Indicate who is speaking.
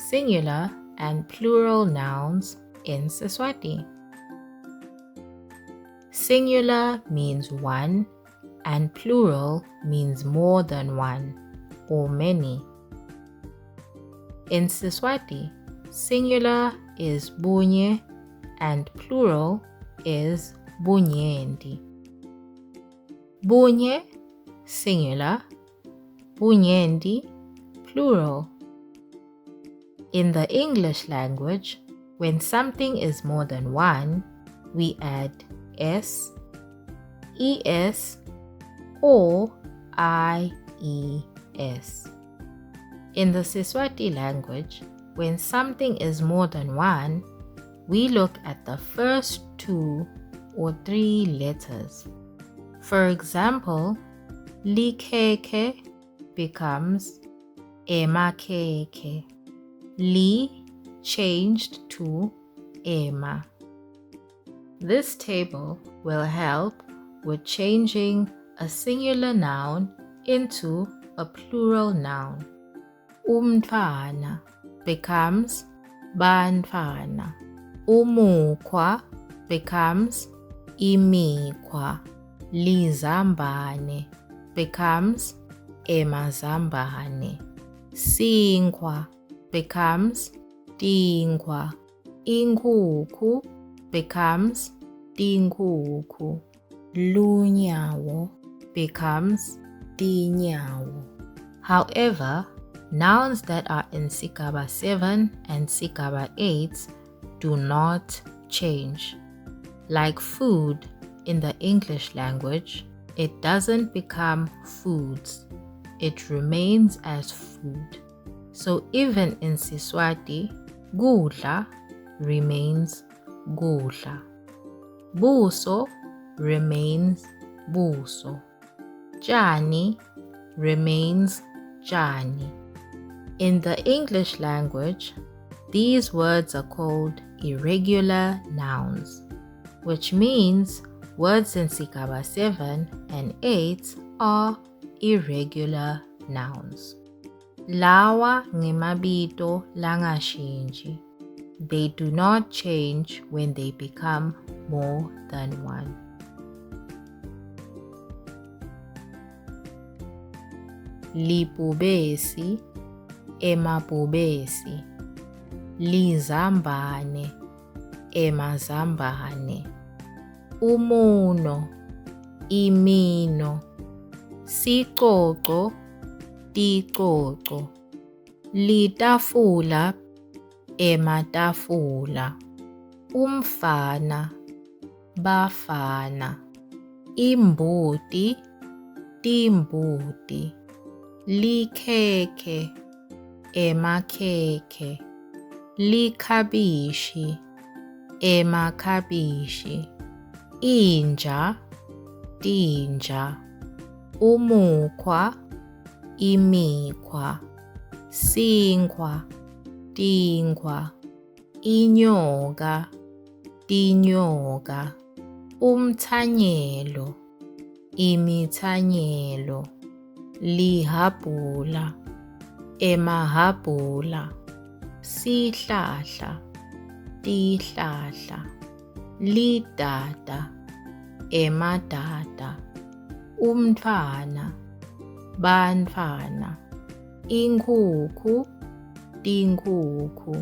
Speaker 1: singular and plural nouns in Siswati. Singular means one and plural means more than one or many. In Siswati, singular is bunye and plural is bunyendi. Bunye, singular, bunyendi, plural. In the English language, when something is more than one, we add s, es, or ies. In the Siswati language, when something is more than one, we look at the first two or three letters. For example, likhekhe becomes emakhekhe. Li changed to ema. This table will help with changing a singular noun into a plural noun. Umntfwana becomes bantfwana. Umukhwa becomes imikhwa. Lizambane becomes emazambane. Sinkhwa becomes tinkhwa. Inkhukhu becomes tinkhukhu. Lunyawo becomes tinyawo. However, nouns that are in Sigaba 7 and Sigaba 8 do not change. Like food in the English language, it doesn't become foods. It remains as food. So even in Siswati, kudla remains kudla. Buso remains buso. Tjani remains tjani. In the English language, these words are called irregular nouns, which means words in Sigaba 7 and 8 are irregular nouns. Lawa ngemabito langashintshi. They do not change when they become more than one. Lipubesi, emapubesi. Lizambane, emazambane. Umuno, imino. Sicoco, ticoco. Litafula, ematafula. Umfana, bafana. Imbuti, timbuti. Likhekhe, emakhekhe. Likhabishi, emakhabishi. Inja, tinja. Umukhwa, imikhwa. Sinkhwa, tinkhwa. Inyoka, tinyoka. Umthanyelo, imithanyelo. Lihabhula, emahabhula. Sihlahla, tihlahla. Lidada, emadada. Umntfwana, bantfwana. Inkhukhu, tinkhukhu.